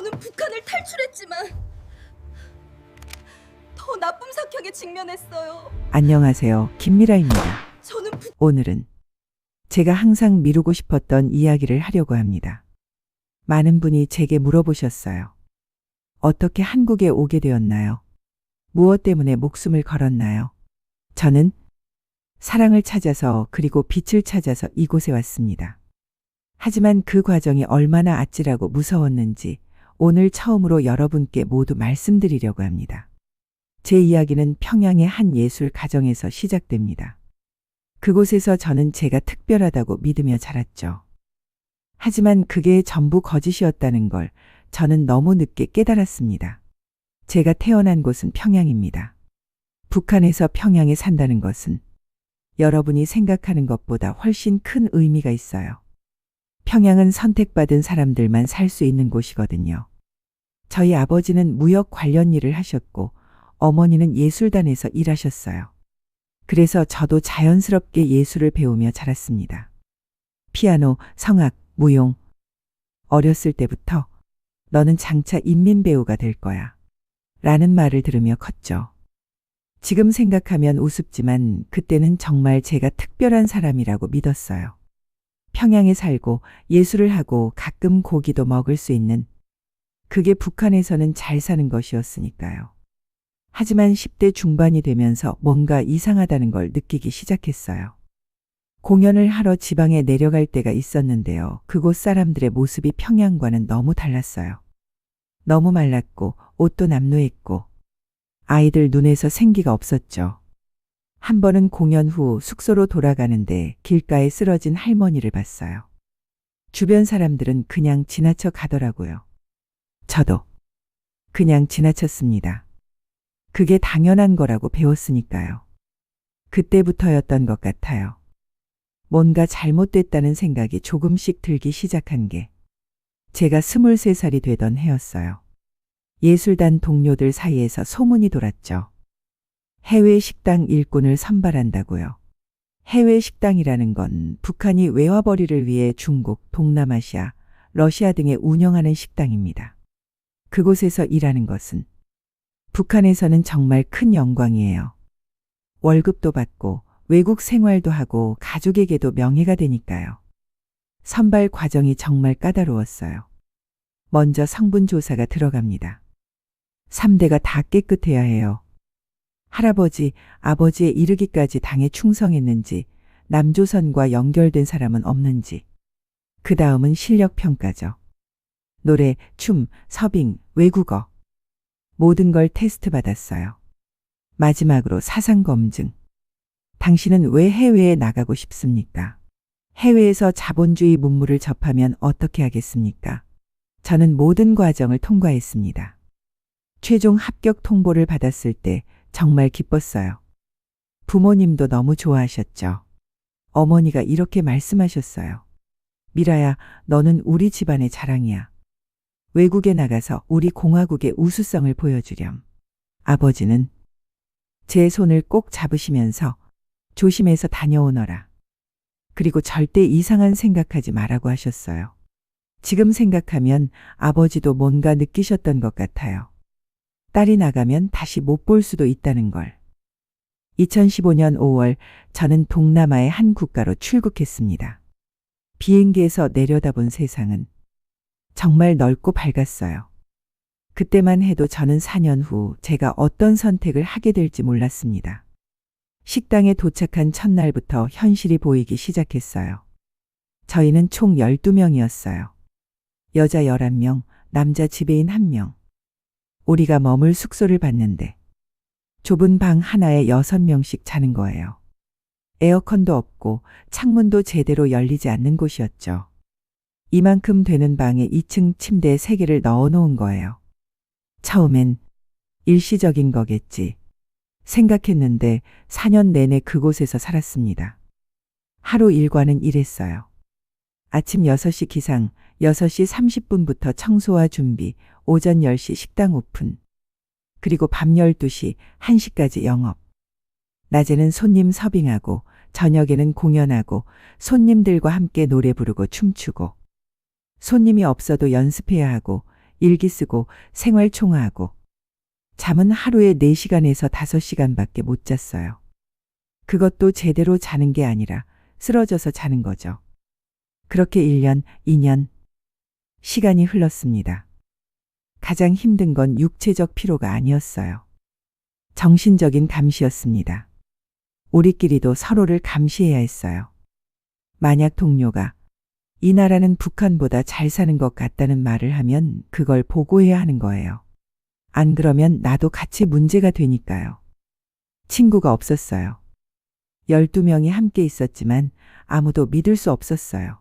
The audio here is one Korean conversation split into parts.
저는 북한을 탈출했지만 더 나쁜 사격에 직면했어요. 안녕하세요. 김미라입니다. 저는 오늘은 제가 항상 미루고 싶었던 이야기를 하려고 합니다. 많은 분이 제게 물어보셨어요. 어떻게 한국에 오게 되었나요? 무엇 때문에 목숨을 걸었나요? 저는 사랑을 찾아서 그리고 빛을 찾아서 이곳에 왔습니다. 하지만 그 과정이 얼마나 아찔하고 무서웠는지 오늘 처음으로 여러분께 모두 말씀드리려고 합니다. 제 이야기는 평양의 한 예술 가정에서 시작됩니다. 그곳에서 저는 제가 특별하다고 믿으며 자랐죠. 하지만 그게 전부 거짓이었다는 걸 저는 너무 늦게 깨달았습니다. 제가 태어난 곳은 평양입니다. 북한에서 평양에 산다는 것은 여러분이 생각하는 것보다 훨씬 큰 의미가 있어요. 평양은 선택받은 사람들만 살 수 있는 곳이거든요. 저희 아버지는 무역 관련 일을 하셨고 어머니는 예술단에서 일하셨어요. 그래서 저도 자연스럽게 예술을 배우며 자랐습니다. 피아노, 성악, 무용. 어렸을 때부터 너는 장차 인민배우가 될 거야. 라는 말을 들으며 컸죠. 지금 생각하면 우습지만 그때는 정말 제가 특별한 사람이라고 믿었어요. 평양에 살고 예술을 하고 가끔 고기도 먹을 수 있는 그게 북한에서는 잘 사는 것이었으니까요. 하지만 10대 중반이 되면서 뭔가 이상하다는 걸 느끼기 시작했어요. 공연을 하러 지방에 내려갈 때가 있었는데요. 그곳 사람들의 모습이 평양과는 너무 달랐어요. 너무 말랐고 옷도 남루했고 아이들 눈에서 생기가 없었죠. 한 번은 공연 후 숙소로 돌아가는데 길가에 쓰러진 할머니를 봤어요. 주변 사람들은 그냥 지나쳐 가더라고요. 저도 그냥 지나쳤습니다. 그게 당연한 거라고 배웠으니까요. 그때부터였던 것 같아요. 뭔가 잘못됐다는 생각이 조금씩 들기 시작한 게 제가 23살이 되던 해였어요. 예술단 동료들 사이에서 소문이 돌았죠. 해외 식당 일꾼을 선발한다고요. 해외 식당이라는 건 북한이 외화벌이를 위해 중국, 동남아시아, 러시아 등에 운영하는 식당입니다. 그곳에서 일하는 것은 북한에서는 정말 큰 영광이에요. 월급도 받고 외국 생활도 하고 가족에게도 명예가 되니까요. 선발 과정이 정말 까다로웠어요. 먼저 성분 조사가 들어갑니다. 3대가 다 깨끗해야 해요. 할아버지, 아버지에 이르기까지 당에 충성했는지, 남조선과 연결된 사람은 없는지. 그 다음은 실력 평가죠. 노래, 춤, 서빙, 외국어. 모든 걸 테스트 받았어요. 마지막으로 사상 검증. 당신은 왜 해외에 나가고 싶습니까? 해외에서 자본주의 문물을 접하면 어떻게 하겠습니까? 저는 모든 과정을 통과했습니다. 최종 합격 통보를 받았을 때 정말 기뻤어요. 부모님도 너무 좋아하셨죠. 어머니가 이렇게 말씀하셨어요. 미라야, 너는 우리 집안의 자랑이야. 외국에 나가서 우리 공화국의 우수성을 보여주렴. 아버지는 제 손을 꼭 잡으시면서 조심해서 다녀오너라. 그리고 절대 이상한 생각하지 말라고 하셨어요. 지금 생각하면 아버지도 뭔가 느끼셨던 것 같아요. 딸이 나가면 다시 못 볼 수도 있다는 걸. 2015년 5월 저는 동남아의 한 국가로 출국했습니다. 비행기에서 내려다본 세상은 정말 넓고 밝았어요. 그때만 해도 저는 4년 후 제가 어떤 선택을 하게 될지 몰랐습니다. 식당에 도착한 첫날부터 현실이 보이기 시작했어요. 저희는 총 12명이었어요. 여자 11명, 남자 지배인 1명. 우리가 머물 숙소를 봤는데 좁은 방 하나에 6명씩 자는 거예요. 에어컨도 없고 창문도 제대로 열리지 않는 곳이었죠. 이만큼 되는 방에 2층 침대 3개를 넣어놓은 거예요. 처음엔 일시적인 거겠지 생각했는데 4년 내내 그곳에서 살았습니다. 하루 일과는 이랬어요. 아침 6시 기상, 6시 30분부터 청소와 준비, 오전 10시 식당 오픈. 그리고 밤 12시, 1시까지 영업. 낮에는 손님 서빙하고, 저녁에는 공연하고, 손님들과 함께 노래 부르고 춤추고. 손님이 없어도 연습해야 하고, 일기 쓰고 생활 총화하고 잠은 하루에 4시간에서 5시간밖에 못 잤어요. 그것도 제대로 자는 게 아니라 쓰러져서 자는 거죠. 그렇게 1년, 2년 시간이 흘렀습니다. 가장 힘든 건 육체적 피로가 아니었어요. 정신적인 감시였습니다. 우리끼리도 서로를 감시해야 했어요. 만약 동료가 이 나라는 북한보다 잘 사는 것 같다는 말을 하면 그걸 보고해야 하는 거예요. 안 그러면 나도 같이 문제가 되니까요. 친구가 없었어요. 12명이 함께 있었지만 아무도 믿을 수 없었어요.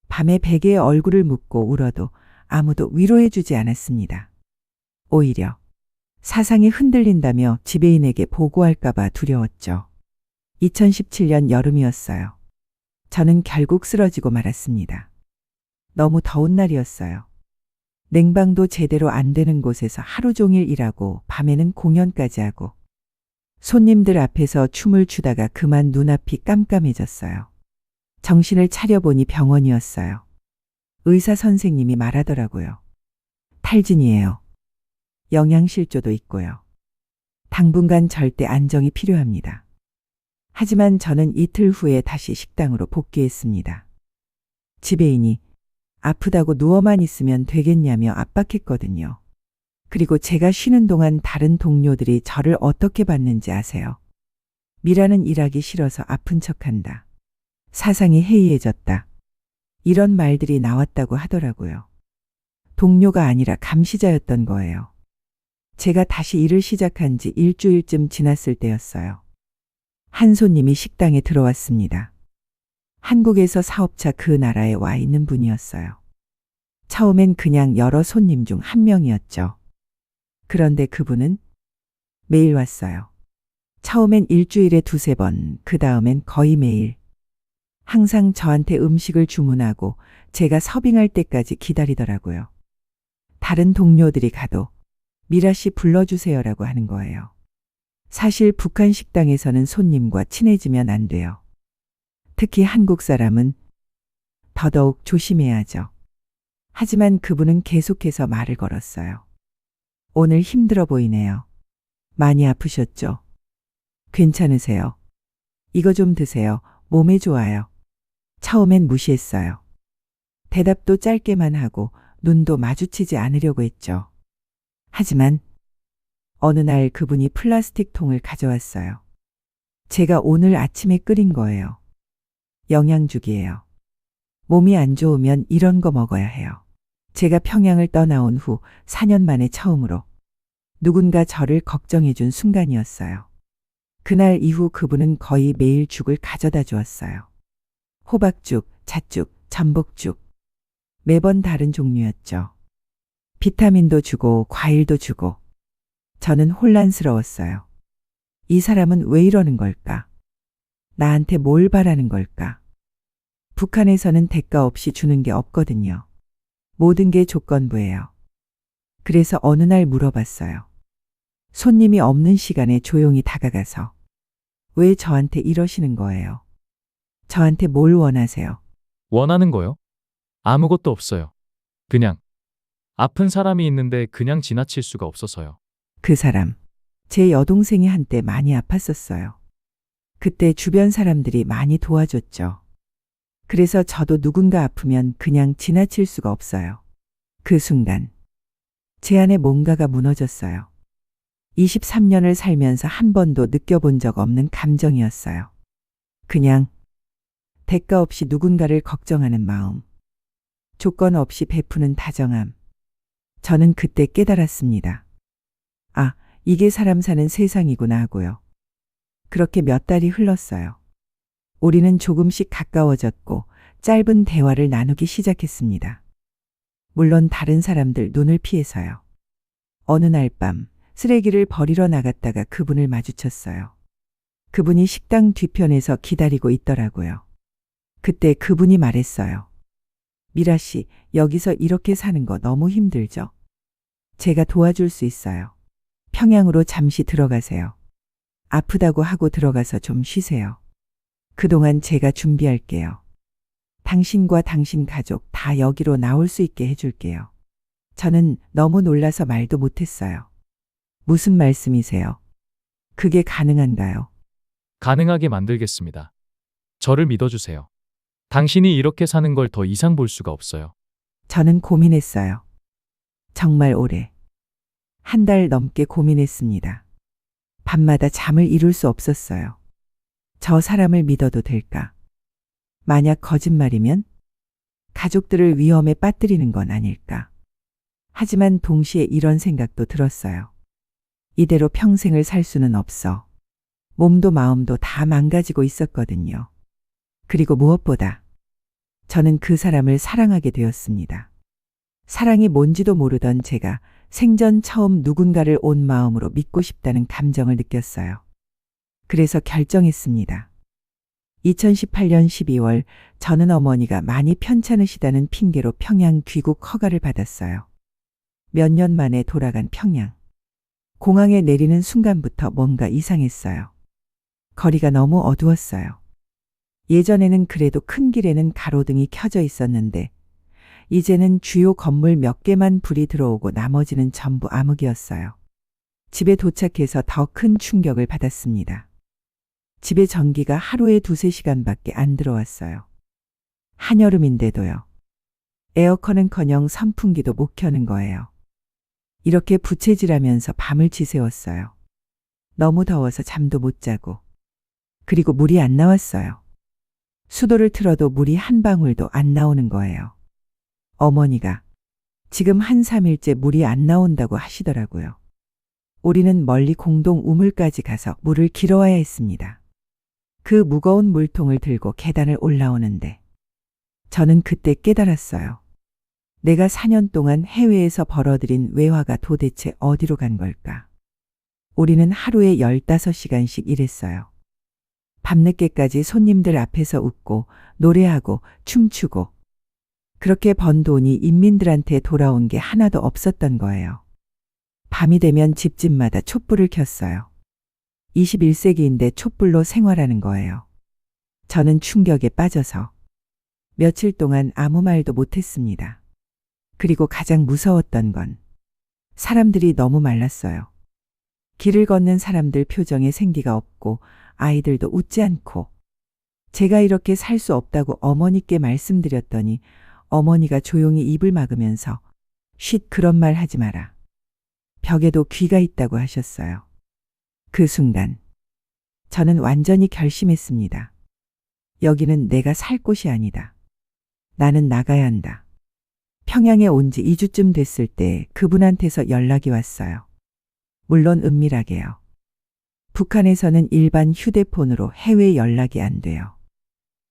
밤에 베개에 얼굴을 묻고 울어도 아무도 위로해 주지 않았습니다. 오히려 사상이 흔들린다며 지배인에게 보고할까봐 두려웠죠. 2017년 여름이었어요. 저는 결국 쓰러지고 말았습니다. 너무 더운 날이었어요. 냉방도 제대로 안 되는 곳에서 하루 종일 일하고 밤에는 공연까지 하고 손님들 앞에서 춤을 추다가 그만 눈앞이 깜깜해졌어요. 정신을 차려보니 병원이었어요. 의사 선생님이 말하더라고요. 탈진이에요. 영양실조도 있고요. 당분간 절대 안정이 필요합니다. 하지만 저는 이틀 후에 다시 식당으로 복귀했습니다. 지배인이 아프다고 누워만 있으면 되겠냐며 압박했거든요. 그리고 제가 쉬는 동안 다른 동료들이 저를 어떻게 봤는지 아세요? 미라는 일하기 싫어서 아픈 척한다. 사상이 해이해졌다. 이런 말들이 나왔다고 하더라고요. 동료가 아니라 감시자였던 거예요. 제가 다시 일을 시작한 지 일주일쯤 지났을 때였어요. 한 손님이 식당에 들어왔습니다. 한국에서 사업차 그 나라에 와 있는 분이었어요. 처음엔 그냥 여러 손님 중 한 명이었죠. 그런데 그분은 매일 왔어요. 처음엔 일주일에 2~3번, 그 다음엔 거의 매일. 항상 저한테 음식을 주문하고 제가 서빙할 때까지 기다리더라고요. 다른 동료들이 가도 미라 씨 불러주세요라고 하는 거예요. 사실 북한 식당에서는 손님과 친해지면 안 돼요. 특히 한국 사람은 더더욱 조심해야 하죠. 하지만 그분은 계속해서 말을 걸었어요. 오늘 힘들어 보이네요. 많이 아프셨죠? 괜찮으세요? 이거 좀 드세요. 몸에 좋아요. 처음엔 무시했어요. 대답도 짧게만 하고 눈도 마주치지 않으려고 했죠. 하지만 어느 날 그분이 플라스틱 통을 가져왔어요. 제가 오늘 아침에 끓인 거예요. 영양죽이에요. 몸이 안 좋으면 이런 거 먹어야 해요. 제가 평양을 떠나온 후 4년 만에 처음으로 누군가 저를 걱정해 준 순간이었어요. 그날 이후 그분은 거의 매일 죽을 가져다 주었어요. 호박죽, 잣죽, 전복죽. 매번 다른 종류였죠. 비타민도 주고 과일도 주고. 저는 혼란스러웠어요. 이 사람은 왜 이러는 걸까? 나한테 뭘 바라는 걸까? 북한에서는 대가 없이 주는 게 없거든요. 모든 게 조건부예요. 그래서 어느 날 물어봤어요. 손님이 없는 시간에 조용히 다가가서 왜 저한테 이러시는 거예요? 저한테 뭘 원하세요? 원하는 거요? 아무것도 없어요. 그냥 아픈 사람이 있는데 그냥 지나칠 수가 없어서요. 그 사람, 제 여동생이 한때 많이 아팠었어요. 그때 주변 사람들이 많이 도와줬죠. 그래서 저도 누군가 아프면 그냥 지나칠 수가 없어요. 그 순간 제 안에 뭔가가 무너졌어요. 23년을 살면서 한 번도 느껴본 적 없는 감정이었어요. 그냥 대가 없이 누군가를 걱정하는 마음. 조건 없이 베푸는 다정함. 저는 그때 깨달았습니다. 아, 이게 사람 사는 세상이구나 하고요. 그렇게 몇 달이 흘렀어요. 우리는 조금씩 가까워졌고 짧은 대화를 나누기 시작했습니다. 물론 다른 사람들 눈을 피해서요. 어느 날 밤 쓰레기를 버리러 나갔다가 그분을 마주쳤어요. 그분이 식당 뒤편에서 기다리고 있더라고요. 그때 그분이 말했어요. 미라 씨, 여기서 이렇게 사는 거 너무 힘들죠? 제가 도와줄 수 있어요. 평양으로 잠시 들어가세요. 아프다고 하고 들어가서 좀 쉬세요. 그동안 제가 준비할게요. 당신과 당신 가족 다 여기로 나올 수 있게 해줄게요. 저는 너무 놀라서 말도 못했어요. 무슨 말씀이세요? 그게 가능한가요? 가능하게 만들겠습니다. 저를 믿어주세요. 당신이 이렇게 사는 걸 더 이상 볼 수가 없어요. 저는 고민했어요. 정말 오래. 한 달 넘게 고민했습니다. 밤마다 잠을 이룰 수 없었어요. 저 사람을 믿어도 될까? 만약 거짓말이면 가족들을 위험에 빠뜨리는 건 아닐까? 하지만 동시에 이런 생각도 들었어요. 이대로 평생을 살 수는 없어. 몸도 마음도 다 망가지고 있었거든요. 그리고 무엇보다 저는 그 사람을 사랑하게 되었습니다. 사랑이 뭔지도 모르던 제가 생전 처음 누군가를 온 마음으로 믿고 싶다는 감정을 느꼈어요. 그래서 결정했습니다. 2018년 12월 저는 어머니가 많이 편찮으시다는 핑계로 평양 귀국 허가를 받았어요. 몇 년 만에 돌아간 평양. 공항에 내리는 순간부터 뭔가 이상했어요. 거리가 너무 어두웠어요. 예전에는 그래도 큰 길에는 가로등이 켜져 있었는데 이제는 주요 건물 몇 개만 불이 들어오고 나머지는 전부 암흑이었어요. 집에 도착해서 더 큰 충격을 받았습니다. 집에 전기가 하루에 2~3시간밖에 안 들어왔어요. 한여름인데도요. 에어컨은커녕 선풍기도 못 켜는 거예요. 이렇게 부채질하면서 밤을 지새웠어요. 너무 더워서 잠도 못 자고. 그리고 물이 안 나왔어요. 수도를 틀어도 물이 한 방울도 안 나오는 거예요. 어머니가 지금 한 3일째 물이 안 나온다고 하시더라고요. 우리는 멀리 공동 우물까지 가서 물을 길어와야 했습니다. 그 무거운 물통을 들고 계단을 올라오는데 저는 그때 깨달았어요. 내가 4년 동안 해외에서 벌어들인 외화가 도대체 어디로 간 걸까? 우리는 하루에 15시간씩 일했어요. 밤늦게까지 손님들 앞에서 웃고 노래하고 춤추고 그렇게 번 돈이 인민들한테 돌아온 게 하나도 없었던 거예요. 밤이 되면 집집마다 촛불을 켰어요. 21세기인데 촛불로 생활하는 거예요. 저는 충격에 빠져서 며칠 동안 아무 말도 못했습니다. 그리고 가장 무서웠던 건 사람들이 너무 말랐어요. 길을 걷는 사람들 표정에 생기가 없고 아이들도 웃지 않고 제가 이렇게 살 수 없다고 어머니께 말씀드렸더니 어머니가 조용히 입을 막으면서 쉿 그런 말 하지 마라. 벽에도 귀가 있다고 하셨어요. 그 순간 저는 완전히 결심했습니다. 여기는 내가 살 곳이 아니다. 나는 나가야 한다. 평양에 온 지 2주쯤 됐을 때 그분한테서 연락이 왔어요. 물론 은밀하게요. 북한에서는 일반 휴대폰으로 해외 연락이 안 돼요.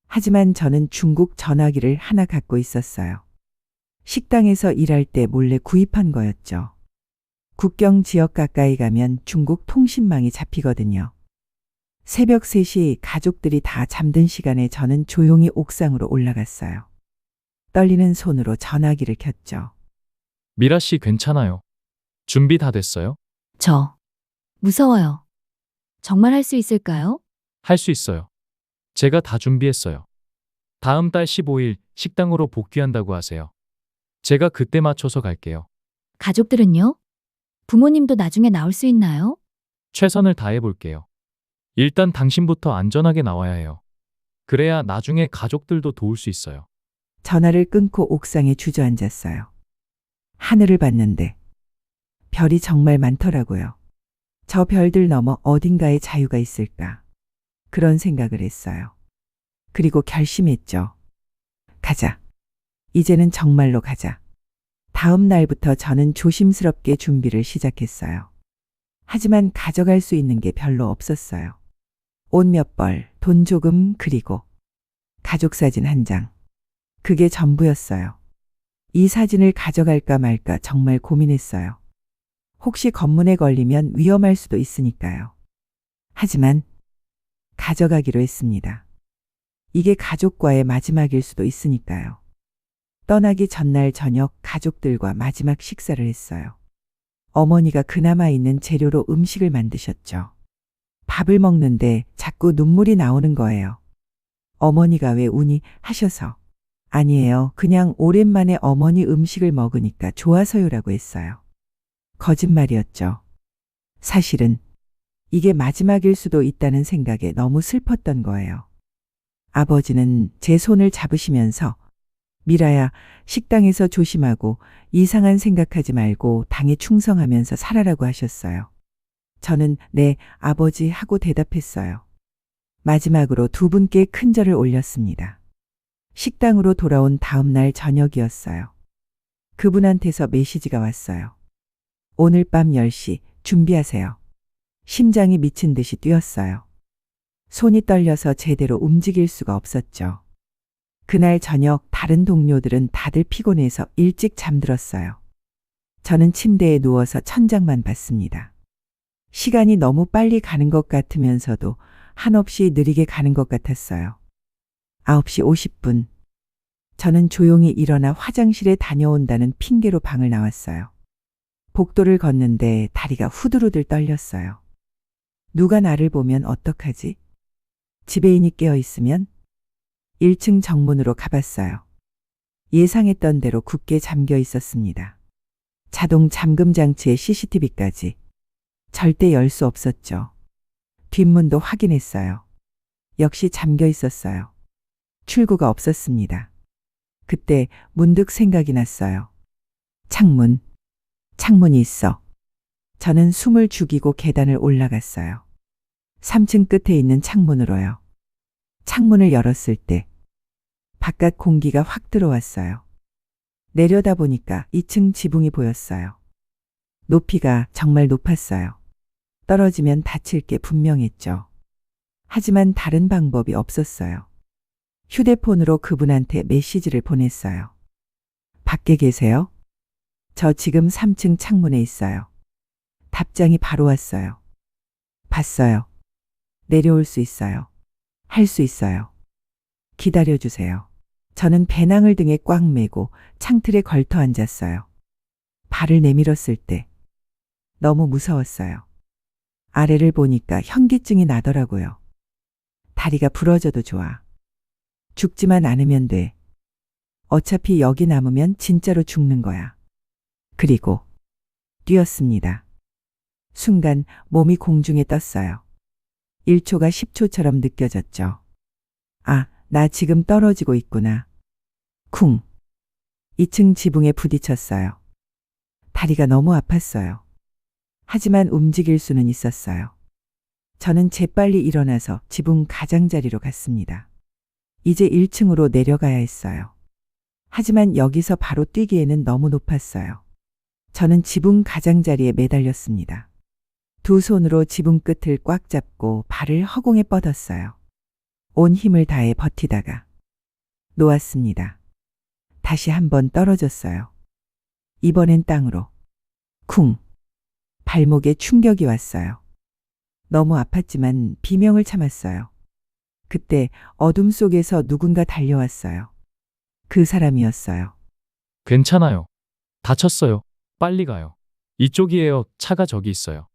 하지만 저는 중국 전화기를 하나 갖고 있었어요. 식당에서 일할 때 몰래 구입한 거였죠. 국경 지역 가까이 가면 중국 통신망이 잡히거든요. 새벽 3시 가족들이 다 잠든 시간에 저는 조용히 옥상으로 올라갔어요. 떨리는 손으로 전화기를 켰죠. 미라 씨 괜찮아요. 준비 다 됐어요? 저 무서워요. 정말 할 수 있을까요? 할 수 있어요. 제가 다 준비했어요. 다음 달 15일 식당으로 복귀한다고 하세요. 제가 그때 맞춰서 갈게요. 가족들은요? 부모님도 나중에 나올 수 있나요? 최선을 다해 볼게요. 일단 당신부터 안전하게 나와야 해요. 그래야 나중에 가족들도 도울 수 있어요. 전화를 끊고 옥상에 주저앉았어요. 하늘을 봤는데 별이 정말 많더라고요. 저 별들 넘어 어딘가에 자유가 있을까? 그런 생각을 했어요. 그리고 결심했죠. 가자. 이제는 정말로 가자. 다음 날부터 저는 조심스럽게 준비를 시작했어요. 하지만 가져갈 수 있는 게 별로 없었어요. 옷 몇 벌, 돈 조금, 그리고 가족 사진 한 장. 그게 전부였어요. 이 사진을 가져갈까 말까 정말 고민했어요. 혹시 검문에 걸리면 위험할 수도 있으니까요. 하지만 가져가기로 했습니다. 이게 가족과의 마지막일 수도 있으니까요. 떠나기 전날 저녁 가족들과 마지막 식사를 했어요. 어머니가 그나마 있는 재료로 음식을 만드셨죠. 밥을 먹는데 자꾸 눈물이 나오는 거예요. 어머니가 왜 우니 하셔서 아니에요. 그냥 오랜만에 어머니 음식을 먹으니까 좋아서요라고 했어요. 거짓말이었죠. 사실은 이게 마지막일 수도 있다는 생각에 너무 슬펐던 거예요. 아버지는 제 손을 잡으시면서 미라야, 식당에서 조심하고 이상한 생각하지 말고 당에 충성하면서 살아라고 하셨어요. 저는 네, 아버지 하고 대답했어요. 마지막으로 두 분께 큰절을 올렸습니다. 식당으로 돌아온 다음 날 저녁이었어요. 그분한테서 메시지가 왔어요. 오늘 밤 10시 준비하세요. 심장이 미친 듯이 뛰었어요. 손이 떨려서 제대로 움직일 수가 없었죠. 그날 저녁 다른 동료들은 다들 피곤해서 일찍 잠들었어요. 저는 침대에 누워서 천장만 봤습니다. 시간이 너무 빨리 가는 것 같으면서도 한없이 느리게 가는 것 같았어요. 9시 50분. 저는 조용히 일어나 화장실에 다녀온다는 핑계로 방을 나왔어요. 복도를 걷는데 다리가 후들후들 떨렸어요. 누가 나를 보면 어떡하지? 지배인이 깨어 있으면? 1층 정문으로 가봤어요. 예상했던 대로 굳게 잠겨 있었습니다. 자동 잠금 장치에 CCTV까지. 절대 열 수 없었죠. 뒷문도 확인했어요. 역시 잠겨 있었어요. 출구가 없었습니다. 그때 문득 생각이 났어요. 창문이 있어. 저는 숨을 죽이고 계단을 올라갔어요. 3층 끝에 있는 창문으로요. 창문을 열었을 때 바깥 공기가 확 들어왔어요. 내려다 보니까 2층 지붕이 보였어요. 높이가 정말 높았어요. 떨어지면 다칠 게 분명했죠. 하지만 다른 방법이 없었어요. 휴대폰으로 그분한테 메시지를 보냈어요. 밖에 계세요? 저 지금 3층 창문에 있어요. 답장이 바로 왔어요. 봤어요. 내려올 수 있어요. 할 수 있어요. 기다려주세요. 저는 배낭을 등에 꽉 메고 창틀에 걸터 앉았어요. 발을 내밀었을 때 너무 무서웠어요. 아래를 보니까 현기증이 나더라고요. 다리가 부러져도 좋아. 죽지만 않으면 돼. 어차피 여기 남으면 진짜로 죽는 거야. 그리고 뛰었습니다. 순간 몸이 공중에 떴어요. 1초가 10초처럼 느껴졌죠. 아, 나 지금 떨어지고 있구나. 쿵. 2층 지붕에 부딪혔어요. 다리가 너무 아팠어요. 하지만 움직일 수는 있었어요. 저는 재빨리 일어나서 지붕 가장자리로 갔습니다. 이제 1층으로 내려가야 했어요. 하지만 여기서 바로 뛰기에는 너무 높았어요. 저는 지붕 가장자리에 매달렸습니다. 두 손으로 지붕 끝을 꽉 잡고 발을 허공에 뻗었어요. 온 힘을 다해 버티다가 놓았습니다. 다시 한번 떨어졌어요. 이번엔 땅으로. 쿵. 발목에 충격이 왔어요. 너무 아팠지만 비명을 참았어요. 그때 어둠 속에서 누군가 달려왔어요. 그 사람이었어요. 괜찮아요. 다쳤어요. 빨리 가요. 이쪽이에요. 차가 저기 있어요.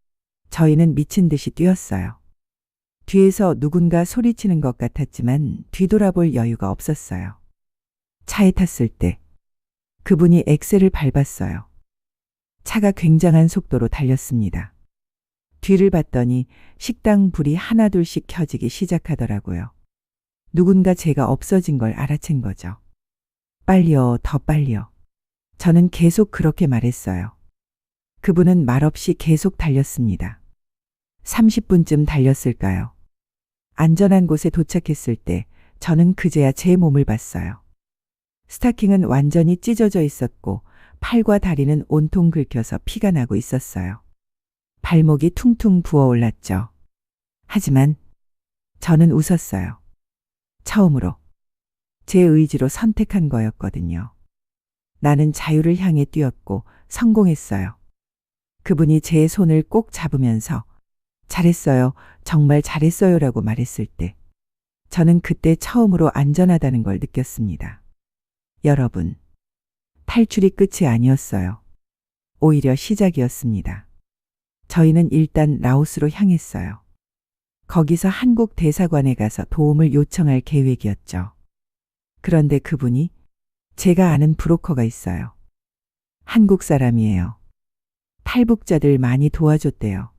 저희는 미친 듯이 뛰었어요. 뒤에서 누군가 소리치는 것 같았지만 뒤돌아볼 여유가 없었어요. 차에 탔을 때 그분이 엑셀을 밟았어요. 차가 굉장한 속도로 달렸습니다. 뒤를 봤더니 식당 불이 하나둘씩 켜지기 시작하더라고요. 누군가 제가 없어진 걸 알아챈 거죠. 빨리요, 더 빨리요. 저는 계속 그렇게 말했어요. 그분은 말없이 계속 달렸습니다. 30분쯤 달렸을까요? 안전한 곳에 도착했을 때 저는 그제야 제 몸을 봤어요. 스타킹은 완전히 찢어져 있었고 팔과 다리는 온통 긁혀서 피가 나고 있었어요. 발목이 퉁퉁 부어올랐죠. 하지만 저는 웃었어요. 처음으로 제 의지로 선택한 거였거든요. 나는 자유를 향해 뛰었고 성공했어요. 그분이 제 손을 꼭 잡으면서 잘했어요. 정말 잘했어요라고 말했을 때 저는 그때 처음으로 안전하다는 걸 느꼈습니다. 여러분, 탈출이 끝이 아니었어요. 오히려 시작이었습니다. 저희는 일단 라오스로 향했어요. 거기서 한국 대사관에 가서 도움을 요청할 계획이었죠. 그런데 그분이 제가 아는 브로커가 있어요. 한국 사람이에요. 탈북자들 많이 도와줬대요.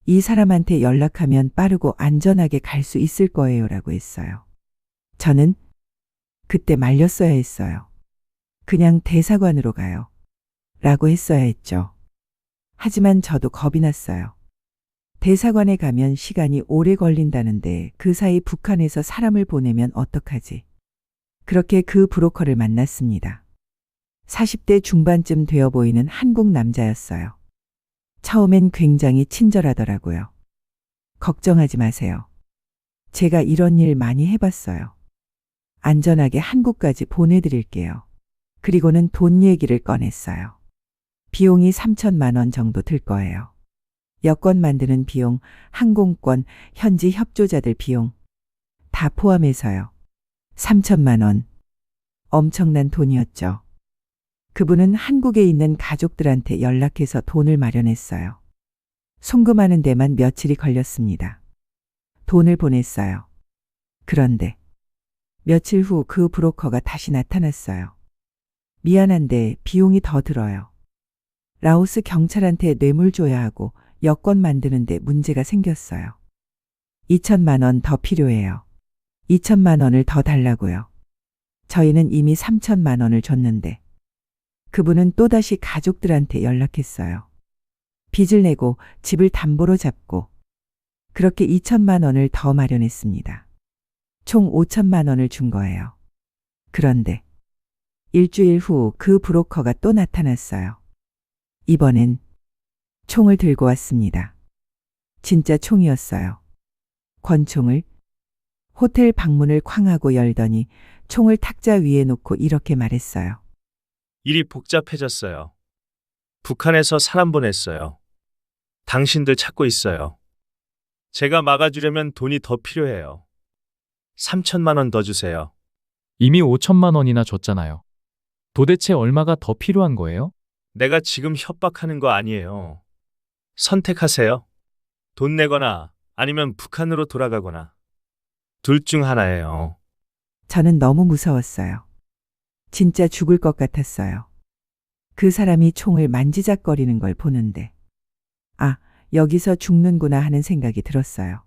이 사람한테 연락하면 빠르고 안전하게 갈 수 있을 거예요. 라고 했어요. 저는 그때 말렸어야 했어요. 그냥 대사관으로 가요. 라고 했어야 했죠. 하지만 저도 겁이 났어요. 대사관에 가면 시간이 오래 걸린다는데 그 사이 북한에서 사람을 보내면 어떡하지? 그렇게 그 브로커를 만났습니다. 40대 중반쯤 되어 보이는 한국 남자였어요. 처음엔 굉장히 친절하더라고요. 걱정하지 마세요. 제가 이런 일 많이 해봤어요. 안전하게 한국까지 보내드릴게요. 그리고는 돈 얘기를 꺼냈어요. 비용이 3천만 원 정도 들 거예요. 여권 만드는 비용, 항공권, 현지 협조자들 비용 다 포함해서요. 3천만 원. 엄청난 돈이었죠. 그분은 한국에 있는 가족들한테 연락해서 돈을 마련했어요. 송금하는 데만 며칠이 걸렸습니다. 돈을 보냈어요. 그런데 며칠 후 그 브로커가 다시 나타났어요. 미안한데 비용이 더 들어요. 라오스 경찰한테 뇌물 줘야 하고 여권 만드는데 문제가 생겼어요. 2천만 원 더 필요해요. 2천만 원을 더 달라고요. 저희는 이미 3천만 원을 줬는데 그분은 또다시 가족들한테 연락했어요. 빚을 내고 집을 담보로 잡고 그렇게 2천만 원을 더 마련했습니다. 총 5천만 원을 준 거예요. 그런데 일주일 후 그 브로커가 또 나타났어요. 이번엔 총을 들고 왔습니다. 진짜 총이었어요. 권총을 호텔 방문을 쾅하고 열더니 총을 탁자 위에 놓고 이렇게 말했어요. 일이 복잡해졌어요. 북한에서 사람 보냈어요. 당신들 찾고 있어요. 제가 막아주려면 돈이 더 필요해요. 3천만 원 더 주세요. 이미 5천만 원이나 줬잖아요. 도대체 얼마가 더 필요한 거예요? 내가 지금 협박하는 거 아니에요. 선택하세요. 돈 내거나 아니면 북한으로 돌아가거나. 둘 중 하나예요. 저는 너무 무서웠어요. 진짜 죽을 것 같았어요. 그 사람이 총을 만지작거리는 걸 보는데, 아, 여기서 죽는구나 하는 생각이 들었어요.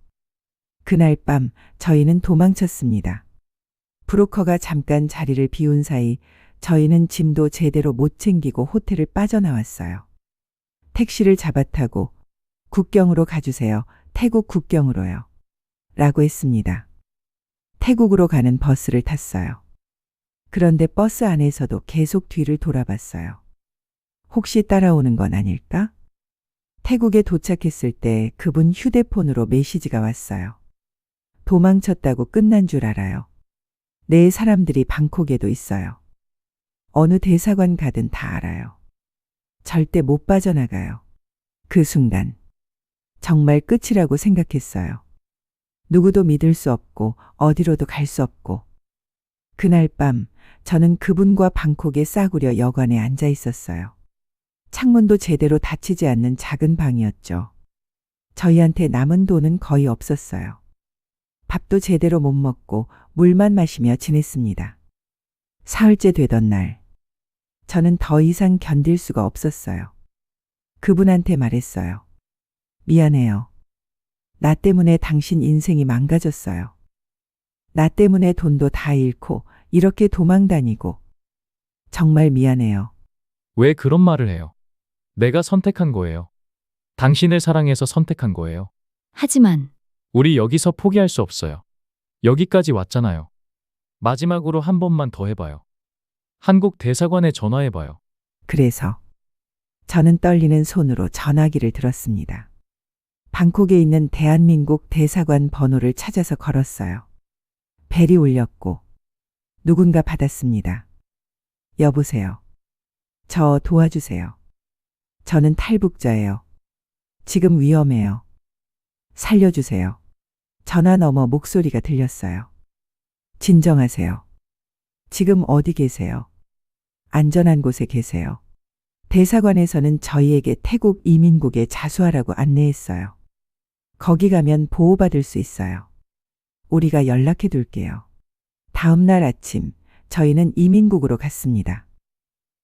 그날 밤 저희는 도망쳤습니다. 브로커가 잠깐 자리를 비운 사이 저희는 짐도 제대로 못 챙기고 호텔을 빠져나왔어요. 택시를 잡아 타고 국경으로 가주세요. 태국 국경으로요. 라고 했습니다. 태국으로 가는 버스를 탔어요. 그런데 버스 안에서도 계속 뒤를 돌아봤어요. 혹시 따라오는 건 아닐까? 태국에 도착했을 때 그분 휴대폰으로 메시지가 왔어요. 도망쳤다고 끝난 줄 알아요. 내 사람들이 방콕에도 있어요. 어느 대사관 가든 다 알아요. 절대 못 빠져나가요. 그 순간 정말 끝이라고 생각했어요. 누구도 믿을 수 없고 어디로도 갈 수 없고. 그날 밤 저는 그분과 방콕에 싸구려 여관에 앉아 있었어요. 창문도 제대로 닫히지 않는 작은 방이었죠. 저희한테 남은 돈은 거의 없었어요. 밥도 제대로 못 먹고 물만 마시며 지냈습니다. 사흘째 되던 날, 저는 더 이상 견딜 수가 없었어요. 그분한테 말했어요. 미안해요. 나 때문에 당신 인생이 망가졌어요. 나 때문에 돈도 다 잃고 이렇게 도망 다니고. 정말 미안해요. 왜 그런 말을 해요? 내가 선택한 거예요. 당신을 사랑해서 선택한 거예요. 하지만 우리 여기서 포기할 수 없어요. 여기까지 왔잖아요. 마지막으로 한 번만 더 해봐요. 한국 대사관에 전화해봐요. 그래서 저는 떨리는 손으로 전화기를 들었습니다. 방콕에 있는 대한민국 대사관 번호를 찾아서 걸었어요. 벨이 울렸고 누군가 받았습니다. 여보세요. 저 도와주세요. 저는 탈북자예요. 지금 위험해요. 살려주세요. 전화 너머 목소리가 들렸어요. 진정하세요. 지금 어디 계세요? 안전한 곳에 계세요. 대사관에서는 저희에게 태국 이민국에 자수하라고 안내했어요. 거기 가면 보호받을 수 있어요. 우리가 연락해 둘게요. 다음 날 아침 저희는 이민국으로 갔습니다.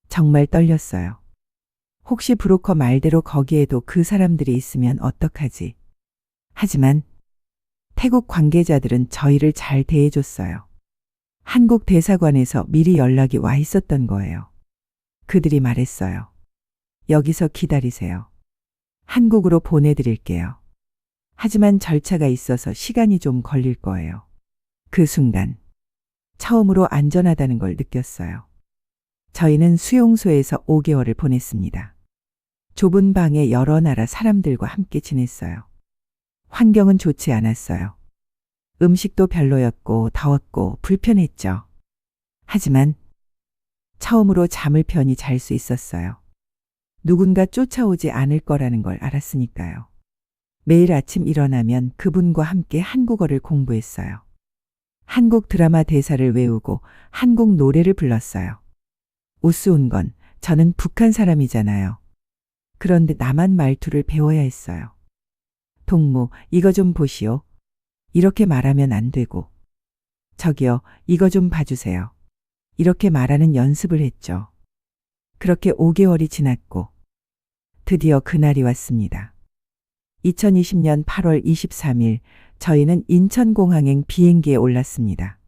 정말 떨렸어요. 혹시 브로커 말대로 거기에도 그 사람들이 있으면 어떡하지? 하지만 태국 관계자들은 저희를 잘 대해줬어요. 한국 대사관에서 미리 연락이 와 있었던 거예요. 그들이 말했어요. 여기서 기다리세요. 한국으로 보내드릴게요. 하지만 절차가 있어서 시간이 좀 걸릴 거예요. 그 순간 처음으로 안전하다는 걸 느꼈어요. 저희는 수용소에서 5개월을 보냈습니다. 좁은 방에 여러 나라 사람들과 함께 지냈어요. 환경은 좋지 않았어요. 음식도 별로였고 더웠고 불편했죠. 하지만 처음으로 잠을 편히 잘 수 있었어요. 누군가 쫓아오지 않을 거라는 걸 알았으니까요. 매일 아침 일어나면 그분과 함께 한국어를 공부했어요. 한국 드라마 대사를 외우고 한국 노래를 불렀어요. 우스운 건 저는 북한 사람이잖아요. 그런데 나만 말투를 배워야 했어요. 동무, 이거 좀 보시오. 이렇게 말하면 안 되고. 저기요, 이거 좀 봐주세요. 이렇게 말하는 연습을 했죠. 그렇게 5개월이 지났고 드디어 그날이 왔습니다. 2020년 8월 23일 저희는 인천공항행 비행기에 올랐습니다.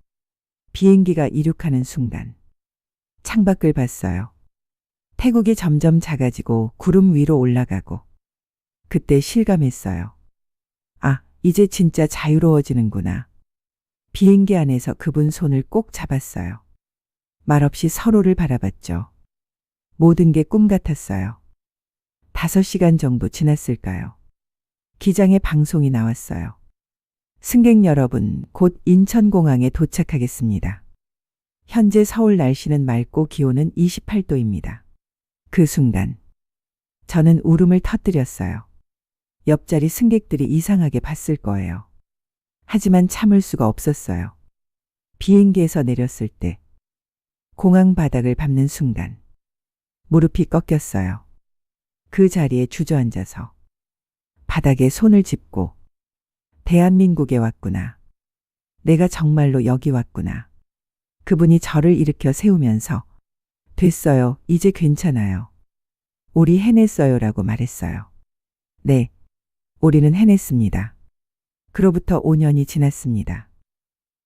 비행기가 이륙하는 순간 창밖을 봤어요. 태국이 점점 작아지고 구름 위로 올라가고 그때 실감했어요. 아, 이제 진짜 자유로워지는구나. 비행기 안에서 그분 손을 꼭 잡았어요. 말없이 서로를 바라봤죠. 모든 게 꿈 같았어요. 5시간 정도 지났을까요? 기장의 방송이 나왔어요. 승객 여러분, 곧 인천공항에 도착하겠습니다. 현재 서울 날씨는 맑고 기온은 28도입니다. 그 순간 저는 울음을 터뜨렸어요. 옆자리 승객들이 이상하게 봤을 거예요. 하지만 참을 수가 없었어요. 비행기에서 내렸을 때 공항 바닥을 밟는 순간 무릎이 꺾였어요. 그 자리에 주저앉아서 바닥에 손을 짚고 대한민국에 왔구나. 내가 정말로 여기 왔구나. 그분이 저를 일으켜 세우면서 됐어요. 이제 괜찮아요. 우리 해냈어요라고 말했어요. 네, 우리는 해냈습니다. 그로부터 5년이 지났습니다.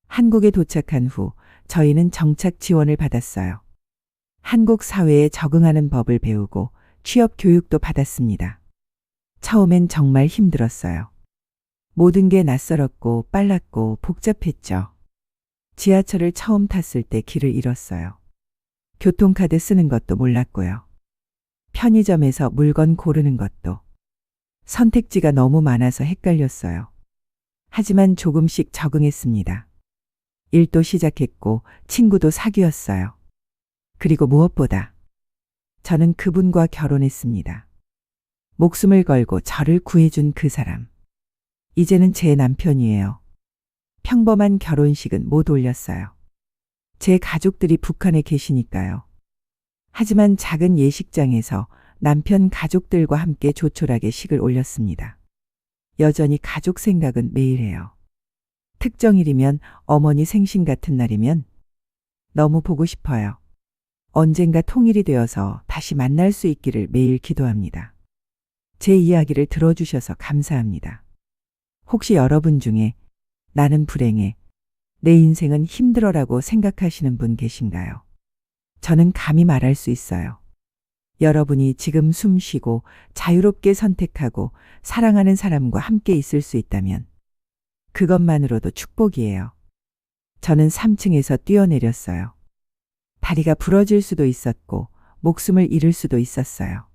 한국에 도착한 후 저희는 정착 지원을 받았어요. 한국 사회에 적응하는 법을 배우고 취업 교육도 받았습니다. 처음엔 정말 힘들었어요. 모든 게 낯설었고 빨랐고 복잡했죠. 지하철을 처음 탔을 때 길을 잃었어요. 교통카드 쓰는 것도 몰랐고요. 편의점에서 물건 고르는 것도. 선택지가 너무 많아서 헷갈렸어요. 하지만 조금씩 적응했습니다. 일도 시작했고 친구도 사귀었어요. 그리고 무엇보다 저는 그분과 결혼했습니다. 목숨을 걸고 저를 구해준 그 사람. 이제는 제 남편이에요. 평범한 결혼식은 못 올렸어요. 제 가족들이 북한에 계시니까요. 하지만 작은 예식장에서 남편 가족들과 함께 조촐하게 식을 올렸습니다. 여전히 가족 생각은 매일 해요. 특정일이면 어머니 생신 같은 날이면 너무 보고 싶어요. 언젠가 통일이 되어서 다시 만날 수 있기를 매일 기도합니다. 제 이야기를 들어주셔서 감사합니다. 혹시 여러분 중에 나는 불행해, 내 인생은 힘들어라고 생각하시는 분 계신가요? 저는 감히 말할 수 있어요. 여러분이 지금 숨 쉬고 자유롭게 선택하고 사랑하는 사람과 함께 있을 수 있다면 그것만으로도 축복이에요. 저는 3층에서 뛰어내렸어요. 다리가 부러질 수도 있었고 목숨을 잃을 수도 있었어요.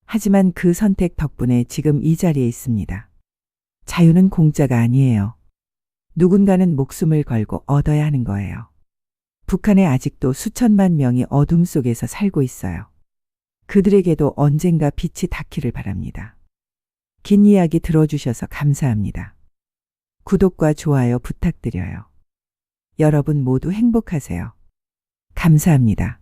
하지만 그 선택 덕분에 지금 이 자리에 있습니다. 자유는 공짜가 아니에요. 누군가는 목숨을 걸고 얻어야 하는 거예요. 북한에 아직도 수천만 명이 어둠 속에서 살고 있어요. 그들에게도 언젠가 빛이 닿기를 바랍니다. 긴 이야기 들어주셔서 감사합니다. 구독과 좋아요 부탁드려요. 여러분 모두 행복하세요. 감사합니다.